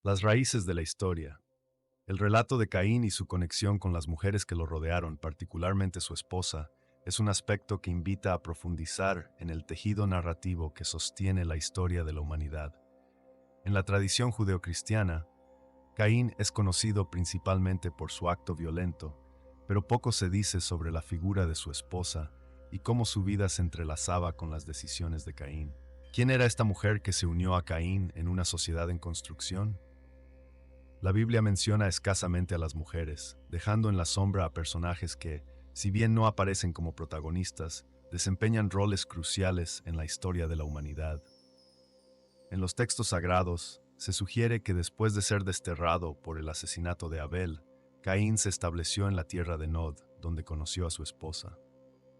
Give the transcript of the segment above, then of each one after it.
Las raíces de la historia. El relato de Caín y su conexión con las mujeres que lo rodearon, particularmente su esposa, es un aspecto que invita a profundizar en el tejido narrativo que sostiene la historia de la humanidad. En la tradición judeocristiana, Caín es conocido principalmente por su acto violento, pero poco se dice sobre la figura de su esposa y cómo su vida se entrelazaba con las decisiones de Caín. ¿Quién era esta mujer que se unió a Caín en una sociedad en construcción? La Biblia menciona escasamente a las mujeres, dejando en la sombra a personajes que, si bien no aparecen como protagonistas, desempeñan roles cruciales en la historia de la humanidad. En los textos sagrados, se sugiere que después de ser desterrado por el asesinato de Abel, Caín se estableció en la tierra de Nod, donde conoció a su esposa.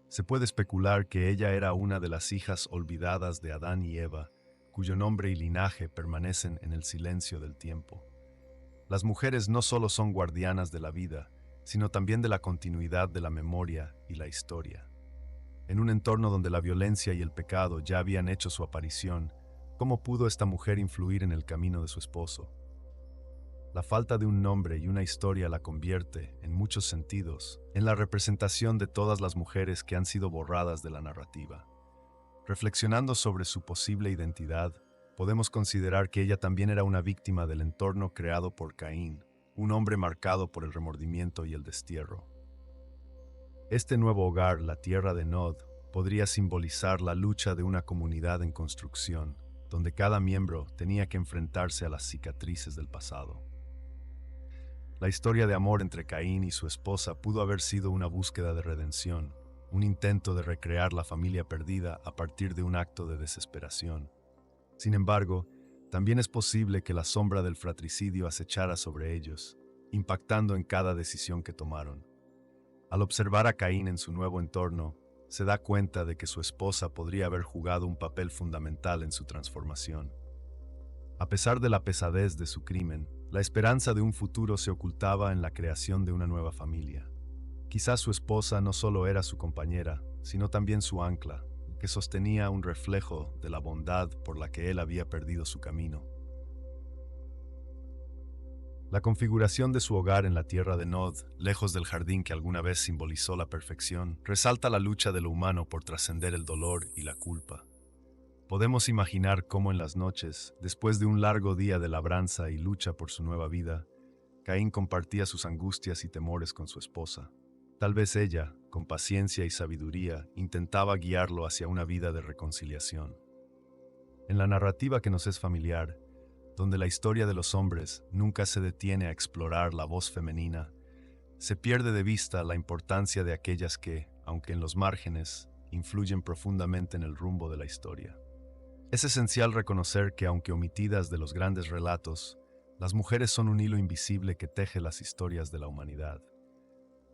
Se puede especular que ella era una de las hijas olvidadas de Adán y Eva, cuyo nombre y linaje permanecen en el silencio del tiempo. Las mujeres no solo son guardianas de la vida, sino también de la continuidad de la memoria y la historia. En un entorno donde la violencia y el pecado ya habían hecho su aparición, ¿cómo pudo esta mujer influir en el camino de su esposo? La falta de un nombre y una historia la convierte, en muchos sentidos, en la representación de todas las mujeres que han sido borradas de la narrativa. Reflexionando sobre su posible identidad, podemos considerar que ella también era una víctima del entorno creado por Caín, un hombre marcado por el remordimiento y el destierro. Este nuevo hogar, la tierra de Nod, podría simbolizar la lucha de una comunidad en construcción, donde cada miembro tenía que enfrentarse a las cicatrices del pasado. La historia de amor entre Caín y su esposa pudo haber sido una búsqueda de redención, un intento de recrear la familia perdida a partir de un acto de desesperación. Sin embargo, también es posible que la sombra del fratricidio acechara sobre ellos, impactando en cada decisión que tomaron. Al observar a Caín en su nuevo entorno, se da cuenta de que su esposa podría haber jugado un papel fundamental en su transformación. A pesar de la pesadez de su crimen, la esperanza de un futuro se ocultaba en la creación de una nueva familia. Quizás su esposa no solo era su compañera, sino también su ancla, que sostenía un reflejo de la bondad por la que él había perdido su camino. La configuración de su hogar en la tierra de Nod, lejos del jardín que alguna vez simbolizó la perfección, resalta la lucha de lo humano por trascender el dolor y la culpa. Podemos imaginar cómo en las noches, después de un largo día de labranza y lucha por su nueva vida, Caín compartía sus angustias y temores con su esposa. Tal vez ella, con paciencia y sabiduría, intentaba guiarlo hacia una vida de reconciliación. En la narrativa que nos es familiar, donde la historia de los hombres nunca se detiene a explorar la voz femenina, se pierde de vista la importancia de aquellas que, aunque en los márgenes, influyen profundamente en el rumbo de la historia. Es esencial reconocer que, aunque omitidas de los grandes relatos, las mujeres son un hilo invisible que teje las historias de la humanidad.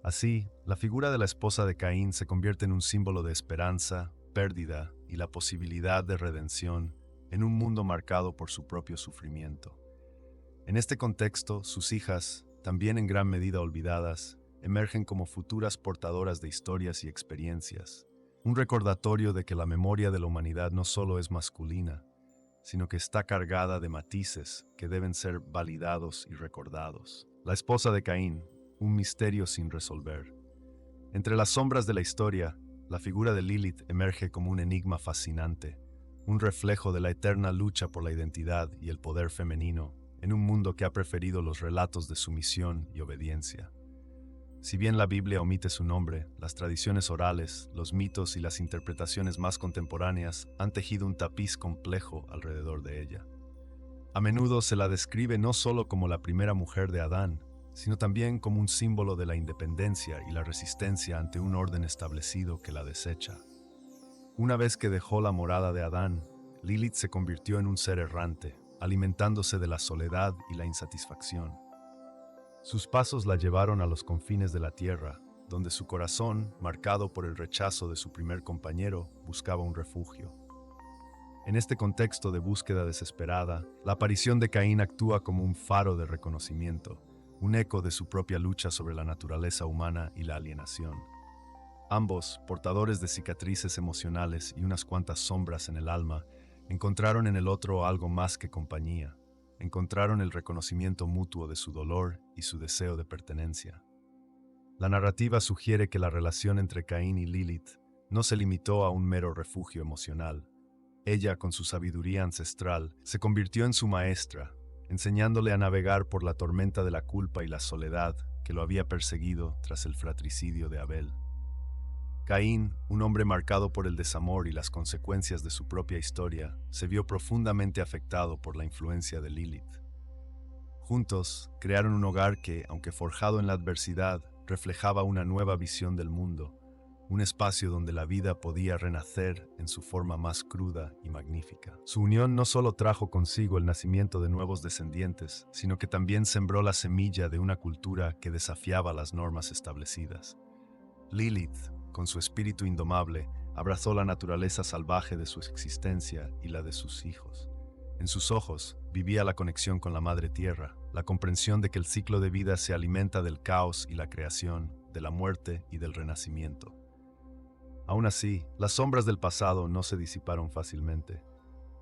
Así, la figura de la esposa de Caín se convierte en un símbolo de esperanza, pérdida y la posibilidad de redención en un mundo marcado por su propio sufrimiento. En este contexto, sus hijas, también en gran medida olvidadas, emergen como futuras portadoras de historias y experiencias, un recordatorio de que la memoria de la humanidad no solo es masculina, sino que está cargada de matices que deben ser validados y recordados. La esposa de Caín, un misterio sin resolver. Entre las sombras de la historia, la figura de Lilith emerge como un enigma fascinante, un reflejo de la eterna lucha por la identidad y el poder femenino, en un mundo que ha preferido los relatos de sumisión y obediencia. Si bien la Biblia omite su nombre, las tradiciones orales, los mitos y las interpretaciones más contemporáneas han tejido un tapiz complejo alrededor de ella. A menudo se la describe no solo como la primera mujer de Adán, sino también como un símbolo de la independencia y la resistencia ante un orden establecido que la desecha. Una vez que dejó la morada de Adán, Lilith se convirtió en un ser errante, alimentándose de la soledad y la insatisfacción. Sus pasos la llevaron a los confines de la tierra, donde su corazón, marcado por el rechazo de su primer compañero, buscaba un refugio. En este contexto de búsqueda desesperada, la aparición de Caín actúa como un faro de reconocimiento, un eco de su propia lucha sobre la naturaleza humana y la alienación. Ambos, portadores de cicatrices emocionales y unas cuantas sombras en el alma, encontraron en el otro algo más que compañía. encontraron el reconocimiento mutuo de su dolor y su deseo de pertenencia. La narrativa sugiere que la relación entre Caín y Lilith no se limitó a un mero refugio emocional. Ella, con su sabiduría ancestral, se convirtió en su maestra, enseñándole a navegar por la tormenta de la culpa y la soledad que lo había perseguido tras el fratricidio de Abel. Caín, un hombre marcado por el desamor y las consecuencias de su propia historia, se vio profundamente afectado por la influencia de Lilith. Juntos, crearon un hogar que, aunque forjado en la adversidad, reflejaba una nueva visión del mundo, un espacio donde la vida podía renacer en su forma más cruda y magnífica. Su unión no solo trajo consigo el nacimiento de nuevos descendientes, sino que también sembró la semilla de una cultura que desafiaba las normas establecidas. Lilith, con su espíritu indomable, abrazó la naturaleza salvaje de su existencia y la de sus hijos. En sus ojos vivía la conexión con la Madre Tierra, la comprensión de que el ciclo de vida se alimenta del caos y la creación, de la muerte y del renacimiento. Aún así, las sombras del pasado no se disiparon fácilmente.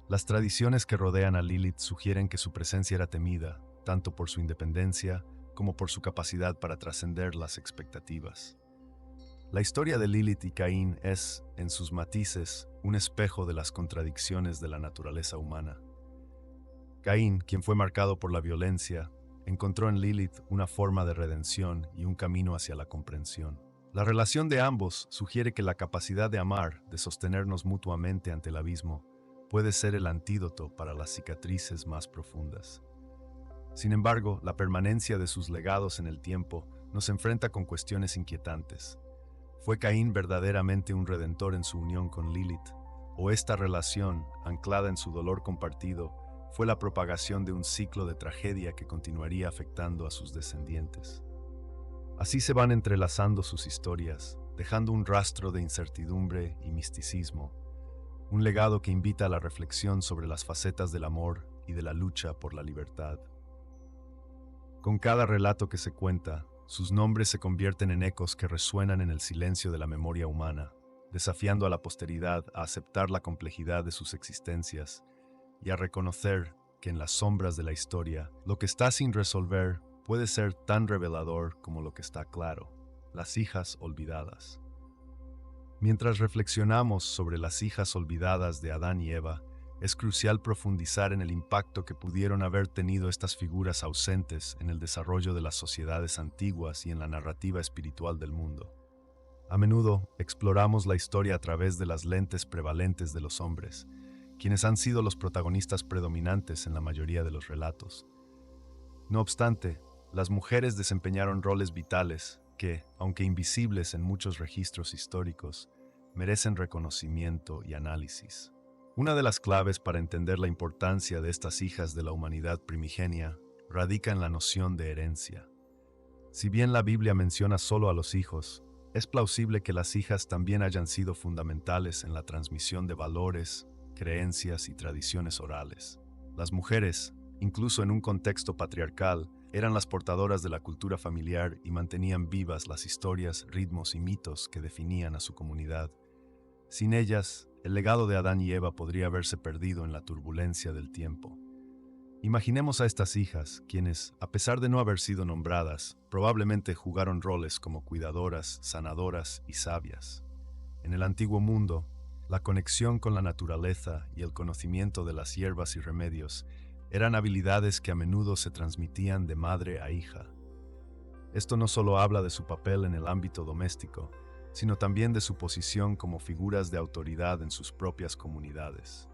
Las tradiciones que rodean a Lilith sugieren que su presencia era temida, tanto por su independencia como por su capacidad para trascender las expectativas. La historia de Lilith y Caín es, en sus matices, un espejo de las contradicciones de la naturaleza humana. Caín, quien fue marcado por la violencia, encontró en Lilith una forma de redención y un camino hacia la comprensión. La relación de ambos sugiere que la capacidad de amar, de sostenernos mutuamente ante el abismo, puede ser el antídoto para las cicatrices más profundas. Sin embargo, la permanencia de sus legados en el tiempo nos enfrenta con cuestiones inquietantes. ¿Fue Caín verdaderamente un redentor en su unión con Lilith? ¿O esta relación, anclada en su dolor compartido, fue la propagación de un ciclo de tragedia que continuaría afectando a sus descendientes? Así se van entrelazando sus historias, dejando un rastro de incertidumbre y misticismo, un legado que invita a la reflexión sobre las facetas del amor y de la lucha por la libertad. Con cada relato que se cuenta, sus nombres se convierten en ecos que resuenan en el silencio de la memoria humana, desafiando a la posteridad a aceptar la complejidad de sus existencias y a reconocer que en las sombras de la historia, lo que está sin resolver puede ser tan revelador como lo que está claro: las hijas olvidadas. Mientras reflexionamos sobre las hijas olvidadas de Adán y Eva, es crucial profundizar en el impacto que pudieron haber tenido estas figuras ausentes en el desarrollo de las sociedades antiguas y en la narrativa espiritual del mundo. A menudo exploramos la historia a través de las lentes prevalentes de los hombres, quienes han sido los protagonistas predominantes en la mayoría de los relatos. No obstante, las mujeres desempeñaron roles vitales que, aunque invisibles en muchos registros históricos, merecen reconocimiento y análisis. Una de las claves para entender la importancia de estas hijas de la humanidad primigenia radica en la noción de herencia. Si bien la Biblia menciona solo a los hijos, es plausible que las hijas también hayan sido fundamentales en la transmisión de valores, creencias y tradiciones orales. Las mujeres, incluso en un contexto patriarcal, eran las portadoras de la cultura familiar y mantenían vivas las historias, ritmos y mitos que definían a su comunidad. Sin ellas, el legado de Adán y Eva podría haberse perdido en la turbulencia del tiempo. Imaginemos a estas hijas, quienes, a pesar de no haber sido nombradas, probablemente jugaron roles como cuidadoras, sanadoras y sabias. En el antiguo mundo, la conexión con la naturaleza y el conocimiento de las hierbas y remedios eran habilidades que a menudo se transmitían de madre a hija. Esto no solo habla de su papel en el ámbito doméstico, sino también de su posición como figuras de autoridad en sus propias comunidades.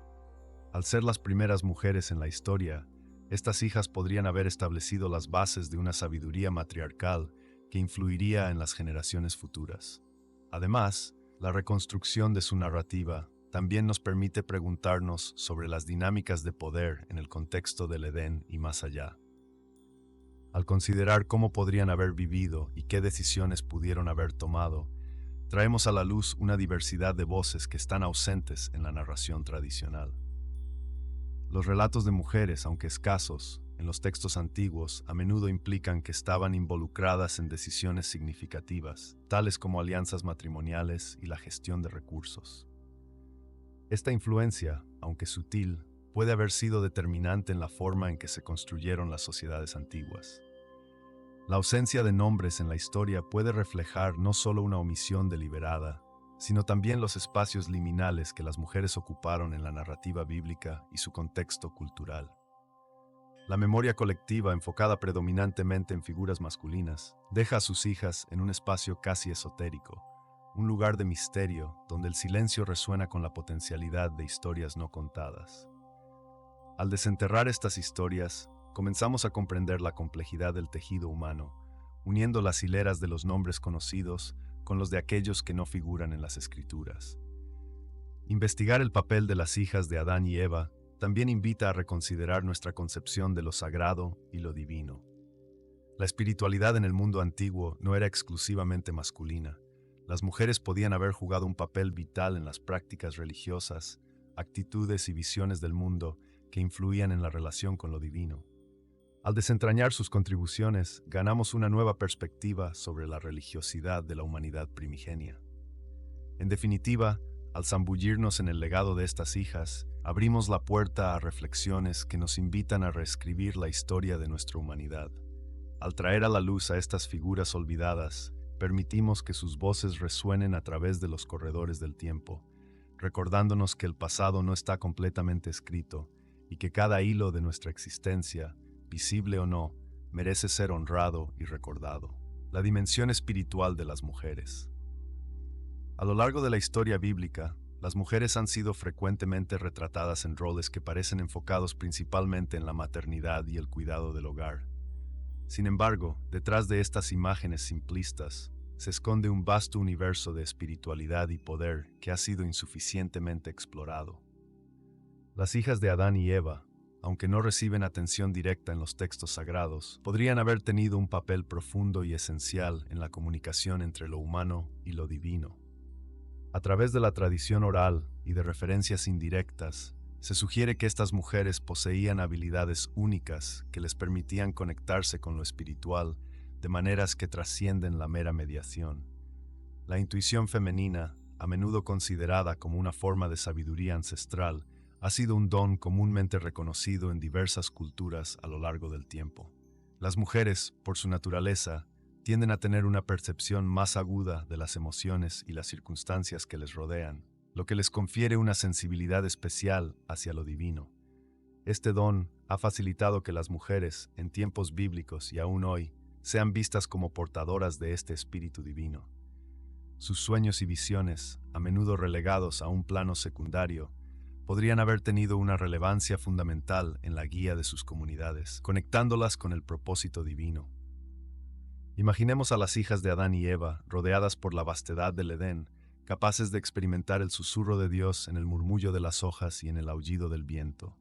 Al ser las primeras mujeres en la historia, estas hijas podrían haber establecido las bases de una sabiduría matriarcal que influiría en las generaciones futuras. Además, la reconstrucción de su narrativa también nos permite preguntarnos sobre las dinámicas de poder en el contexto del Edén y más allá. Al considerar cómo podrían haber vivido y qué decisiones pudieron haber tomado, traemos a la luz una diversidad de voces que están ausentes en la narración tradicional. Los relatos de mujeres, aunque escasos, en los textos antiguos a menudo implican que estaban involucradas en decisiones significativas, tales como alianzas matrimoniales y la gestión de recursos. Esta influencia, aunque sutil, puede haber sido determinante en la forma en que se construyeron las sociedades antiguas. La ausencia de nombres en la historia puede reflejar no solo una omisión deliberada, sino también los espacios liminales que las mujeres ocuparon en la narrativa bíblica y su contexto cultural. La memoria colectiva, enfocada predominantemente en figuras masculinas, deja a sus hijas en un espacio casi esotérico, un lugar de misterio donde el silencio resuena con la potencialidad de historias no contadas. Al desenterrar estas historias, comenzamos a comprender la complejidad del tejido humano, uniendo las hileras de los nombres conocidos con los de aquellos que no figuran en las escrituras. Investigar el papel de las hijas de Adán y Eva también invita a reconsiderar nuestra concepción de lo sagrado y lo divino. La espiritualidad en el mundo antiguo no era exclusivamente masculina. Las mujeres podían haber jugado un papel vital en las prácticas religiosas, actitudes y visiones del mundo que influían en la relación con lo divino. Al desentrañar sus contribuciones, ganamos una nueva perspectiva sobre la religiosidad de la humanidad primigenia. En definitiva, al zambullirnos en el legado de estas hijas, abrimos la puerta a reflexiones que nos invitan a reescribir la historia de nuestra humanidad. Al traer a la luz a estas figuras olvidadas, permitimos que sus voces resuenen a través de los corredores del tiempo, recordándonos que el pasado no está completamente escrito y que cada hilo de nuestra existencia, visible o no, merece ser honrado y recordado. La dimensión espiritual de las mujeres. A lo largo de la historia bíblica, las mujeres han sido frecuentemente retratadas en roles que parecen enfocados principalmente en la maternidad y el cuidado del hogar. Sin embargo, detrás de estas imágenes simplistas, se esconde un vasto universo de espiritualidad y poder que ha sido insuficientemente explorado. Las hijas de Adán y Eva, aunque no reciben atención directa en los textos sagrados, podrían haber tenido un papel profundo y esencial en la comunicación entre lo humano y lo divino. A través de la tradición oral y de referencias indirectas, se sugiere que estas mujeres poseían habilidades únicas que les permitían conectarse con lo espiritual de maneras que trascienden la mera mediación. La intuición femenina, a menudo considerada como una forma de sabiduría ancestral, ha sido un don comúnmente reconocido en diversas culturas a lo largo del tiempo. Las mujeres, por su naturaleza, tienden a tener una percepción más aguda de las emociones y las circunstancias que les rodean, lo que les confiere una sensibilidad especial hacia lo divino. Este don ha facilitado que las mujeres, en tiempos bíblicos y aún hoy, sean vistas como portadoras de este espíritu divino. Sus sueños y visiones, a menudo relegados a un plano secundario, podrían haber tenido una relevancia fundamental en la guía de sus comunidades, conectándolas con el propósito divino. Imaginemos a las hijas de Adán y Eva, rodeadas por la vastedad del Edén, capaces de experimentar el susurro de Dios en el murmullo de las hojas y en el aullido del viento.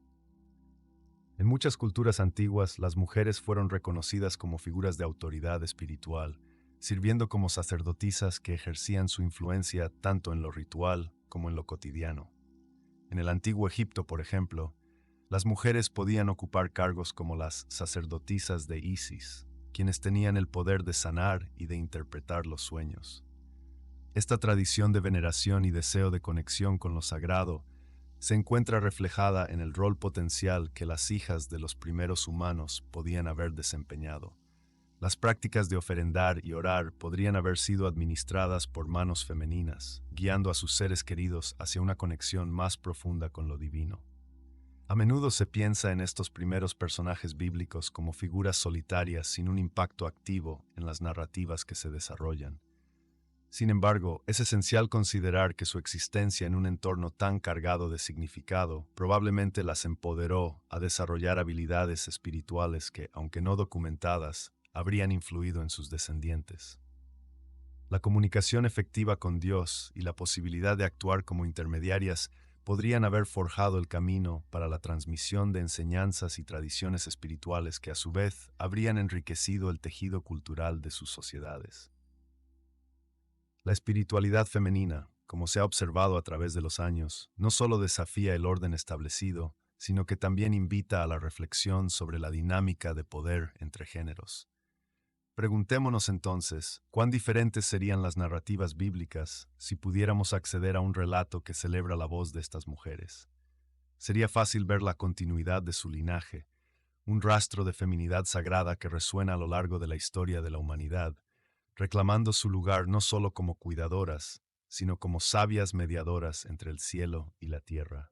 En muchas culturas antiguas, las mujeres fueron reconocidas como figuras de autoridad espiritual, sirviendo como sacerdotisas que ejercían su influencia tanto en lo ritual como en lo cotidiano. En el antiguo Egipto, por ejemplo, las mujeres podían ocupar cargos como las sacerdotisas de Isis, quienes tenían el poder de sanar y de interpretar los sueños. Esta tradición de veneración y deseo de conexión con lo sagrado se encuentra reflejada en el rol potencial que las hijas de los primeros humanos podían haber desempeñado. Las prácticas de ofrendar y orar podrían haber sido administradas por manos femeninas, guiando a sus seres queridos hacia una conexión más profunda con lo divino. A menudo se piensa en estos primeros personajes bíblicos como figuras solitarias sin un impacto activo en las narrativas que se desarrollan. Sin embargo, es esencial considerar que su existencia en un entorno tan cargado de significado probablemente las empoderó a desarrollar habilidades espirituales que, aunque no documentadas, habrían influido en sus descendientes. La comunicación efectiva con Dios y la posibilidad de actuar como intermediarias podrían haber forjado el camino para la transmisión de enseñanzas y tradiciones espirituales que a su vez habrían enriquecido el tejido cultural de sus sociedades. La espiritualidad femenina, como se ha observado a través de los años, no solo desafía el orden establecido, sino que también invita a la reflexión sobre la dinámica de poder entre géneros. Preguntémonos entonces, ¿cuán diferentes serían las narrativas bíblicas si pudiéramos acceder a un relato que celebra la voz de estas mujeres? sería fácil ver la continuidad de su linaje, un rastro de feminidad sagrada que resuena a lo largo de la historia de la humanidad, reclamando su lugar no solo como cuidadoras, sino como sabias mediadoras entre el cielo y la tierra.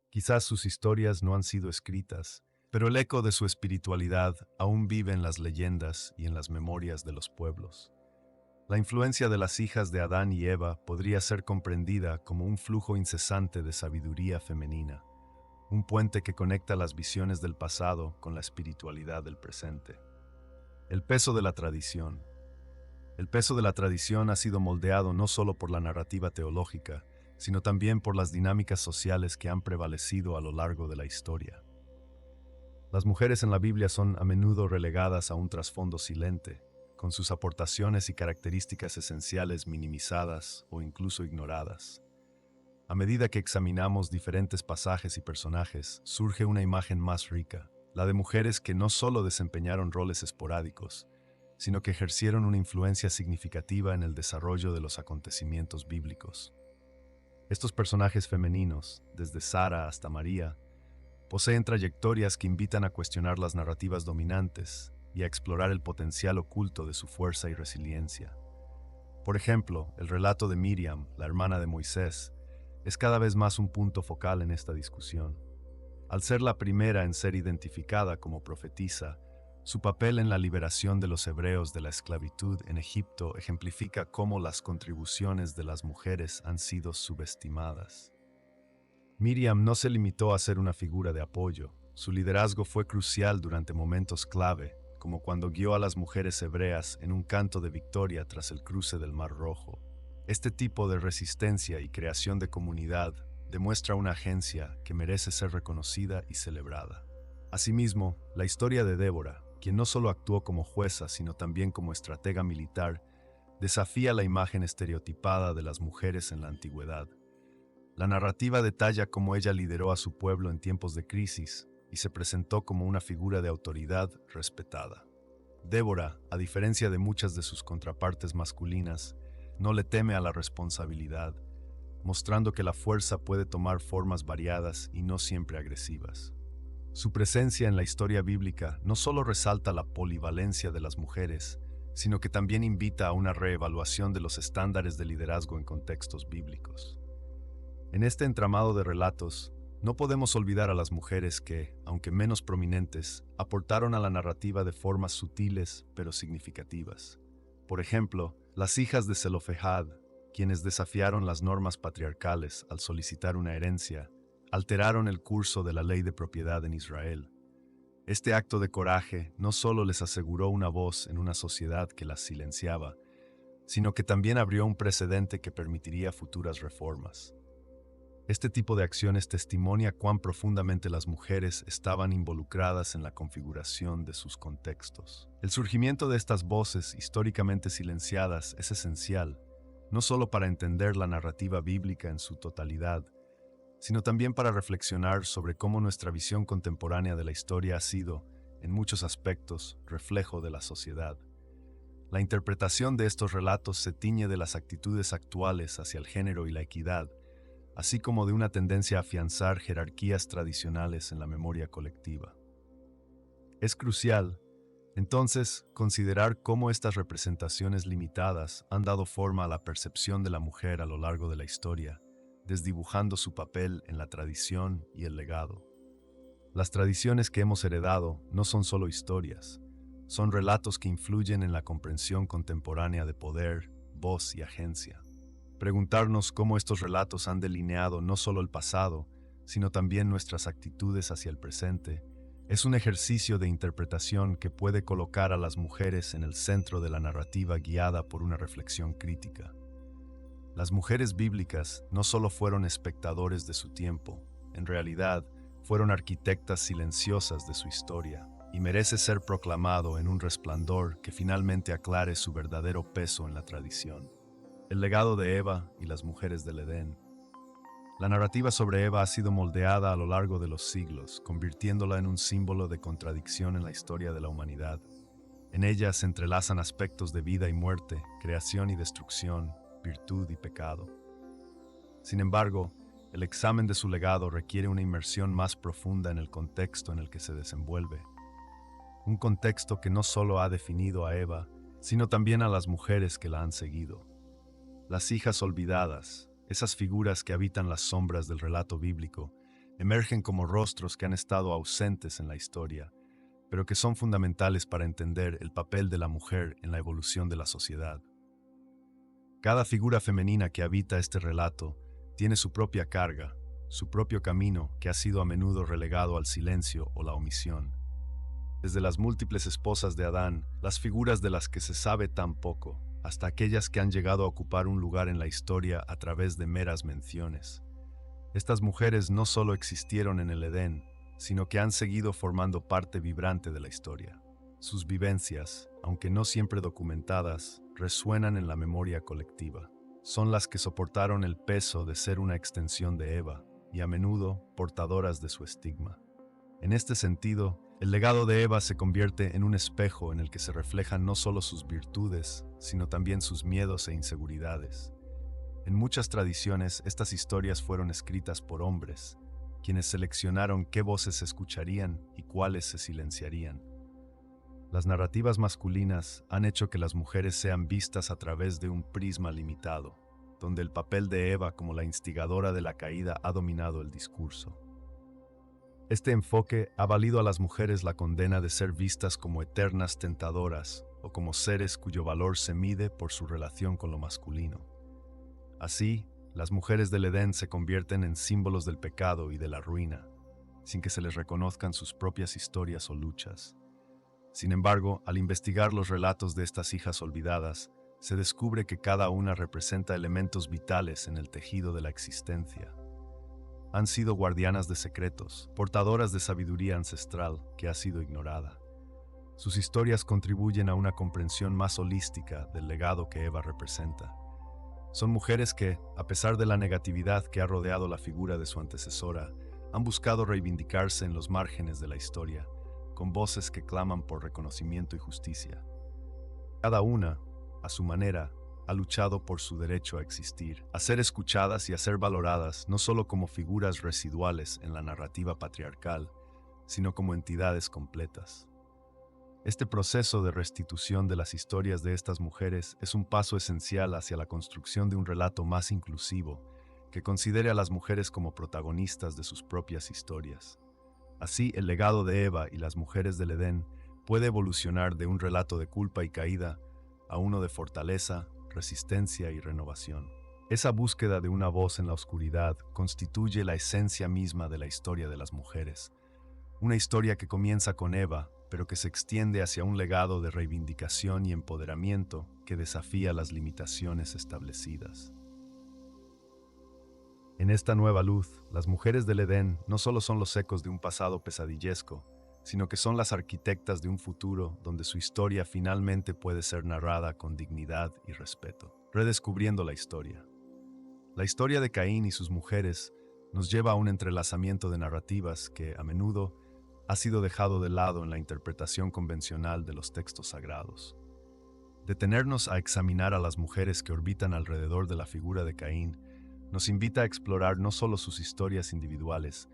Quizás sus historias no han sido escritas, pero el eco de su espiritualidad aún vive en las leyendas y en las memorias de los pueblos. La influencia de las hijas de Adán y Eva podría ser comprendida como un flujo incesante de sabiduría femenina, un puente que conecta las visiones del pasado con la espiritualidad del presente. El peso de la tradición. El peso de la tradición ha sido moldeado no solo por la narrativa teológica, sino también por las dinámicas sociales que han prevalecido a lo largo de la historia. Las mujeres en la Biblia son a menudo relegadas a un trasfondo silente, con sus aportaciones y características esenciales minimizadas o incluso ignoradas. A medida que examinamos diferentes pasajes y personajes, surge una imagen más rica, la de mujeres que no solo desempeñaron roles esporádicos, sino que ejercieron una influencia significativa en el desarrollo de los acontecimientos bíblicos. Estos personajes femeninos, desde Sara hasta María, poseen trayectorias que invitan a cuestionar las narrativas dominantes y a explorar el potencial oculto de su fuerza y resiliencia. Por ejemplo, el relato de Miriam, la hermana de Moisés, es cada vez más un punto focal en esta discusión. Al ser la primera en ser identificada como profetisa, su papel en la liberación de los hebreos de la esclavitud en Egipto ejemplifica cómo las contribuciones de las mujeres han sido subestimadas. Miriam no se limitó a ser una figura de apoyo. Su liderazgo fue crucial durante momentos clave, como cuando guió a las mujeres hebreas en un canto de victoria tras el cruce del Mar Rojo. Este tipo de resistencia y creación de comunidad demuestra una agencia que merece ser reconocida y celebrada. Asimismo, la historia de Débora, quien no solo actuó como jueza, sino también como estratega militar, desafía la imagen estereotipada de las mujeres en la antigüedad. La narrativa detalla cómo ella lideró a su pueblo en tiempos de crisis y se presentó como una figura de autoridad respetada. Débora, a diferencia de muchas de sus contrapartes masculinas, no le teme a la responsabilidad, mostrando que la fuerza puede tomar formas variadas y no siempre agresivas. Su presencia en la historia bíblica no solo resalta la polivalencia de las mujeres, sino que también invita a una reevaluación de los estándares de liderazgo en contextos bíblicos. En este entramado de relatos, no podemos olvidar a las mujeres que, aunque menos prominentes, aportaron a la narrativa de formas sutiles pero significativas. Por ejemplo, las hijas de Zelofehad, quienes desafiaron las normas patriarcales al solicitar una herencia, alteraron el curso de la ley de propiedad en Israel. Este acto de coraje no solo les aseguró una voz en una sociedad que las silenciaba, sino que también abrió un precedente que permitiría futuras reformas. Este tipo de acciones testimonia cuán profundamente las mujeres estaban involucradas en la configuración de sus contextos. El surgimiento de estas voces históricamente silenciadas es esencial, no solo para entender la narrativa bíblica en su totalidad, sino también para reflexionar sobre cómo nuestra visión contemporánea de la historia ha sido, en muchos aspectos, reflejo de la sociedad. La interpretación de estos relatos se tiñe de las actitudes actuales hacia el género y la equidad, así como de una tendencia a afianzar jerarquías tradicionales en la memoria colectiva. Es crucial, entonces, considerar cómo estas representaciones limitadas han dado forma a la percepción de la mujer a lo largo de la historia, desdibujando su papel en la tradición y el legado. Las tradiciones que hemos heredado no son solo historias, son relatos que influyen en la comprensión contemporánea de poder, voz y agencia. Preguntarnos cómo estos relatos han delineado no solo el pasado, sino también nuestras actitudes hacia el presente, es un ejercicio de interpretación que puede colocar a las mujeres en el centro de la narrativa guiada por una reflexión crítica. Las mujeres bíblicas no solo fueron espectadores de su tiempo, en realidad fueron arquitectas silenciosas de su historia, y merece ser proclamado en un resplandor que finalmente aclare su verdadero peso en la tradición. El legado de Eva y las mujeres del Edén. La narrativa sobre Eva ha sido moldeada a lo largo de los siglos, convirtiéndola en un símbolo de contradicción en la historia de la humanidad. En ella se entrelazan aspectos de vida y muerte, creación y destrucción, virtud y pecado. Sin embargo, el examen de su legado requiere una inmersión más profunda en el contexto en el que se desenvuelve. Un contexto que no solo ha definido a Eva, sino también a las mujeres que la han seguido. Las hijas olvidadas, esas figuras que habitan las sombras del relato bíblico, emergen como rostros que han estado ausentes en la historia, pero que son fundamentales para entender el papel de la mujer en la evolución de la sociedad. Cada figura femenina que habita este relato tiene su propia carga, su propio camino que ha sido a menudo relegado al silencio o la omisión. Desde las múltiples esposas de Adán, las figuras de las que se sabe tan poco, hasta aquellas que han llegado a ocupar un lugar en la historia a través de meras menciones. Estas mujeres no solo existieron en el Edén, sino que han seguido formando parte vibrante de la historia. Sus vivencias, aunque no siempre documentadas, resuenan en la memoria colectiva. Son las que soportaron el peso de ser una extensión de Eva y a menudo portadoras de su estigma. En este sentido, el legado de Eva se convierte en un espejo en el que se reflejan no solo sus virtudes, sino también sus miedos e inseguridades. En muchas tradiciones, estas historias fueron escritas por hombres, quienes seleccionaron qué voces se escucharían y cuáles se silenciarían. Las narrativas masculinas han hecho que las mujeres sean vistas a través de un prisma limitado, donde el papel de Eva como la instigadora de la caída ha dominado el discurso. Este enfoque ha valido a las mujeres la condena de ser vistas como eternas tentadoras o como seres cuyo valor se mide por su relación con lo masculino. Así, las mujeres del Edén se convierten en símbolos del pecado y de la ruina, sin que se les reconozcan sus propias historias o luchas. Sin embargo, al investigar los relatos de estas hijas olvidadas, se descubre que cada una representa elementos vitales en el tejido de la existencia. Han sido guardianas de secretos, portadoras de sabiduría ancestral que ha sido ignorada. Sus historias contribuyen a una comprensión más holística del legado que Eva representa. Son mujeres que, a pesar de la negatividad que ha rodeado la figura de su antecesora, han buscado reivindicarse en los márgenes de la historia, con voces que claman por reconocimiento y justicia. Cada una, a su manera, ha luchado por su derecho a existir, a ser escuchadas y a ser valoradas no solo como figuras residuales en la narrativa patriarcal, sino como entidades completas. Este proceso de restitución de las historias de estas mujeres es un paso esencial hacia la construcción de un relato más inclusivo, que considere a las mujeres como protagonistas de sus propias historias. Así, el legado de Eva y las mujeres del Edén puede evolucionar de un relato de culpa y caída a uno de fortaleza, resistencia y renovación. Esa búsqueda de una voz en la oscuridad constituye la esencia misma de la historia de las mujeres. Una historia que comienza con Eva, pero que se extiende hacia un legado de reivindicación y empoderamiento que desafía las limitaciones establecidas. En esta nueva luz, las mujeres del Edén no solo son los ecos de un pasado pesadillesco, sino que son las arquitectas de un futuro donde su historia finalmente puede ser narrada con dignidad y respeto. Redescubriendo la historia. La historia de Caín y sus mujeres nos lleva a un entrelazamiento de narrativas que, a menudo, ha sido dejado de lado en la interpretación convencional de los textos sagrados. Detenernos a examinar a las mujeres que orbitan alrededor de la figura de Caín nos invita a explorar no solo sus historias individuales,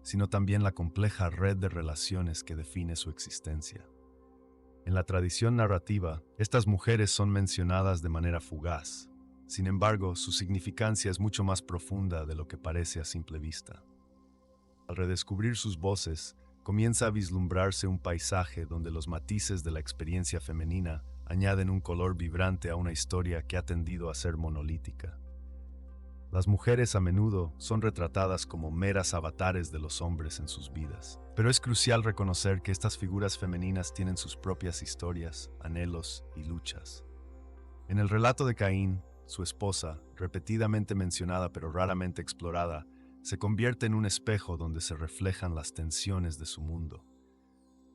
sino también la compleja red de relaciones que define su existencia. En la tradición narrativa, estas mujeres son mencionadas de manera fugaz. Sin embargo, su significancia es mucho más profunda de lo que parece a simple vista. Al redescubrir sus voces, comienza a vislumbrarse un paisaje donde los matices de la experiencia femenina añaden un color vibrante a una historia que ha tendido a ser monolítica. Las mujeres a menudo son retratadas como meras avatares de los hombres en sus vidas, pero es crucial reconocer que estas figuras femeninas tienen sus propias historias, anhelos y luchas. En el relato de Caín, su esposa, repetidamente mencionada pero raramente explorada, se convierte en un espejo donde se reflejan las tensiones de su mundo.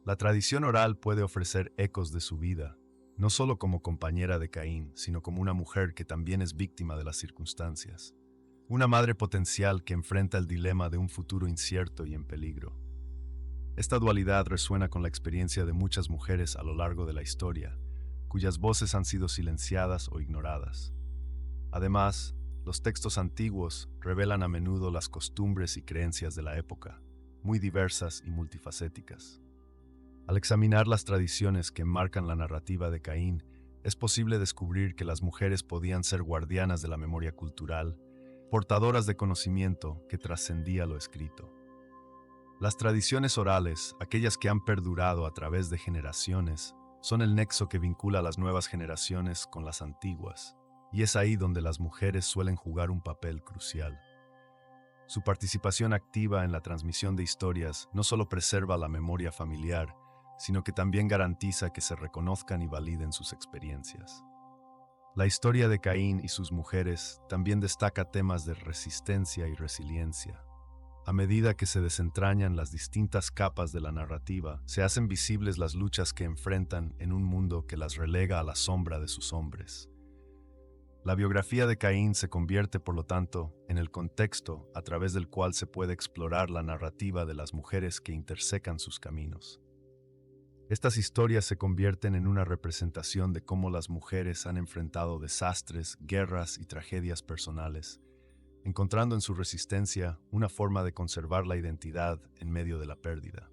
La tradición oral puede ofrecer ecos de su vida, no solo como compañera de Caín, sino como una mujer que también es víctima de las circunstancias. Una madre potencial que enfrenta el dilema de un futuro incierto y en peligro. Esta dualidad resuena con la experiencia de muchas mujeres a lo largo de la historia, cuyas voces han sido silenciadas o ignoradas. Además, Los textos antiguos revelan a menudo las costumbres y creencias de la época, muy diversas y multifacéticas. Al examinar las tradiciones que marcan la narrativa de Caín, es posible descubrir que las mujeres podían ser guardianas de la memoria cultural, portadoras de conocimiento que trascendía lo escrito. Las tradiciones orales, aquellas que han perdurado a través de generaciones, son el nexo que vincula a las nuevas generaciones con las antiguas, y es ahí donde las mujeres suelen jugar un papel crucial. Su participación activa en la transmisión de historias no solo preserva la memoria familiar, sino que también garantiza que se reconozcan y validen sus experiencias. La historia de Caín y sus mujeres también destaca temas de resistencia y resiliencia. A medida que se desentrañan las distintas capas de la narrativa, se hacen visibles las luchas que enfrentan en un mundo que las relega a la sombra de sus hombres. La biografía de Caín se convierte, por lo tanto, en el contexto a través del cual se puede explorar la narrativa de las mujeres que intersecan sus caminos. Estas historias se convierten en una representación de cómo las mujeres han enfrentado desastres, guerras y tragedias personales, encontrando en su resistencia una forma de conservar la identidad en medio de la pérdida.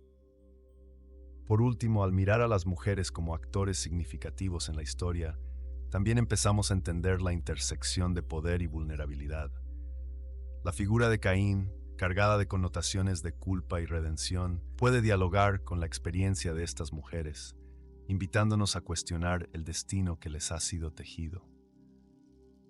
Por último, al mirar a las mujeres como actores significativos en la historia, también empezamos a entender la intersección de poder y vulnerabilidad. La figura de Caín, cargada de connotaciones de culpa y redención, puede dialogar con la experiencia de estas mujeres, invitándonos a cuestionar el destino que les ha sido tejido.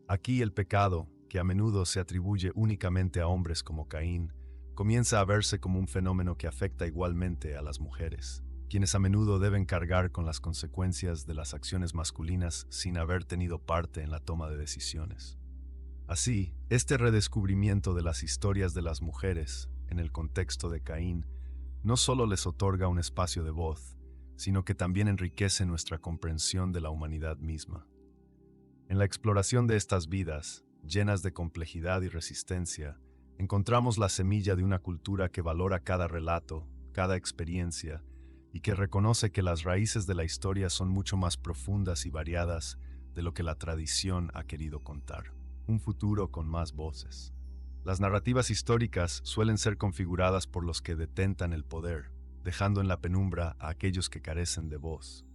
Aquí el pecado, que a menudo se atribuye únicamente a hombres como Caín, comienza a verse como un fenómeno que afecta igualmente a las mujeres, quienes a menudo deben cargar con las consecuencias de las acciones masculinas sin haber tenido parte en la toma de decisiones. Así, este redescubrimiento de las historias de las mujeres, en el contexto de Caín, no solo les otorga un espacio de voz, sino que también enriquece nuestra comprensión de la humanidad misma. En la exploración de estas vidas, llenas de complejidad y resistencia, encontramos la semilla de una cultura que valora cada relato, cada experiencia, y que reconoce que las raíces de la historia son mucho más profundas y variadas de lo que la tradición ha querido contar. Un futuro con más voces. Las narrativas históricas suelen ser configuradas por los que detentan el poder, dejando en la penumbra a aquellos que carecen de voz.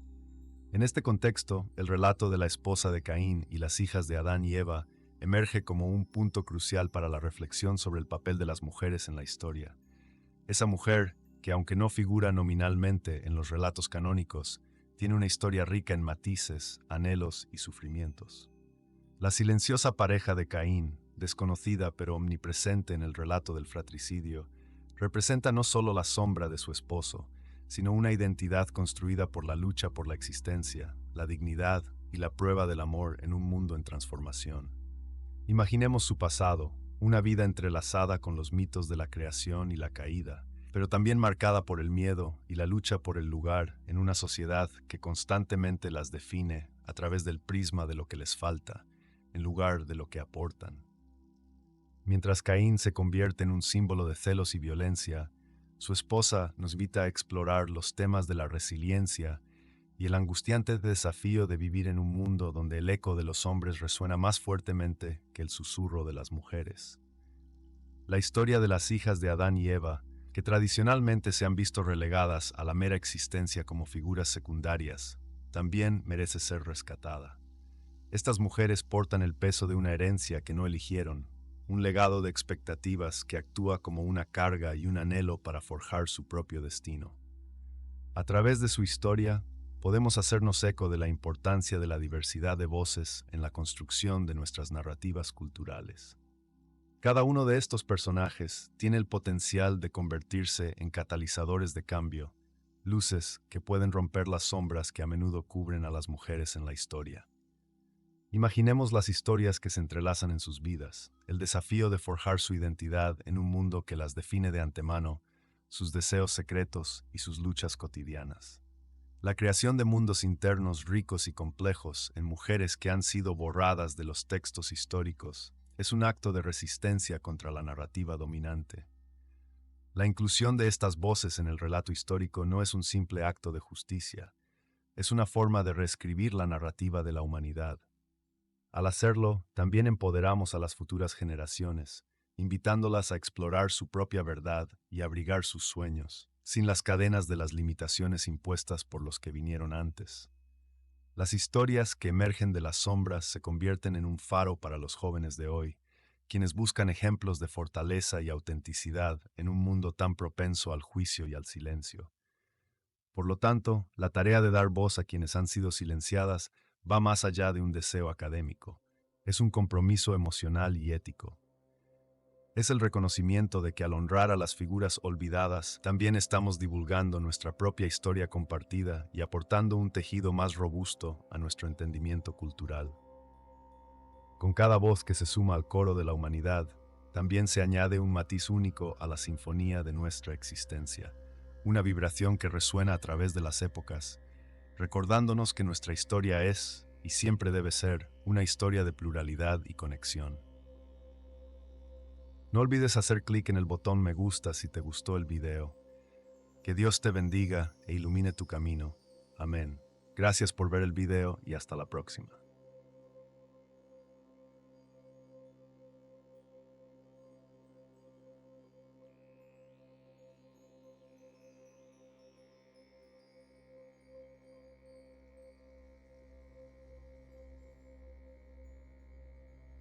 En este contexto, el relato de la esposa de Caín y las hijas de Adán y Eva emerge como un punto crucial para la reflexión sobre el papel de las mujeres en la historia. Esa mujer, que aunque no figura nominalmente en los relatos canónicos, tiene una historia rica en matices, anhelos y sufrimientos. La silenciosa pareja de Caín, desconocida pero omnipresente en el relato del fratricidio, representa no solo la sombra de su esposo, sino una identidad construida por la lucha por la existencia, la dignidad y la prueba del amor en un mundo en transformación. Imaginemos su pasado, una vida entrelazada con los mitos de la creación y la caída, pero también marcada por el miedo y la lucha por el lugar en una sociedad que constantemente las define a través del prisma de lo que les falta, en lugar de lo que aportan. Mientras Caín se convierte en un símbolo de celos y violencia, su esposa nos invita a explorar los temas de la resiliencia y el angustiante desafío de vivir en un mundo donde el eco de los hombres resuena más fuertemente que el susurro de las mujeres. La historia de las hijas de Adán y Eva, que tradicionalmente se han visto relegadas a la mera existencia como figuras secundarias, también merece ser rescatada. Estas mujeres portan el peso de una herencia que no eligieron, un legado de expectativas que actúa como una carga y un anhelo para forjar su propio destino. A través de su historia, podemos hacernos eco de la importancia de la diversidad de voces en la construcción de nuestras narrativas culturales. Cada uno de estos personajes tiene el potencial de convertirse en catalizadores de cambio, luces que pueden romper las sombras que a menudo cubren a las mujeres en la historia. Imaginemos las historias que se entrelazan en sus vidas, el desafío de forjar su identidad en un mundo que las define de antemano, sus deseos secretos y sus luchas cotidianas. La creación de mundos internos ricos y complejos en mujeres que han sido borradas de los textos históricos es un acto de resistencia contra la narrativa dominante. La inclusión de estas voces en el relato histórico no es un simple acto de justicia, es una forma de reescribir la narrativa de la humanidad. Al hacerlo, también empoderamos a las futuras generaciones, invitándolas a explorar su propia verdad y abrigar sus sueños, sin las cadenas de las limitaciones impuestas por los que vinieron antes. Las historias que emergen de las sombras se convierten en un faro para los jóvenes de hoy, quienes buscan ejemplos de fortaleza y autenticidad en un mundo tan propenso al juicio y al silencio. Por lo tanto, la tarea de dar voz a quienes han sido silenciadas va más allá de un deseo académico. Es un compromiso emocional y ético. Es el reconocimiento de que al honrar a las figuras olvidadas, también estamos divulgando nuestra propia historia compartida y aportando un tejido más robusto a nuestro entendimiento cultural. Con cada voz que se suma al coro de la humanidad, también se añade un matiz único a la sinfonía de nuestra existencia, una vibración que resuena a través de las épocas, recordándonos que nuestra historia es, y siempre debe ser, una historia de pluralidad y conexión. No olvides hacer clic en el botón me gusta si te gustó el video. Que Dios te bendiga e ilumine tu camino. Amén. Gracias por ver el video y hasta la próxima.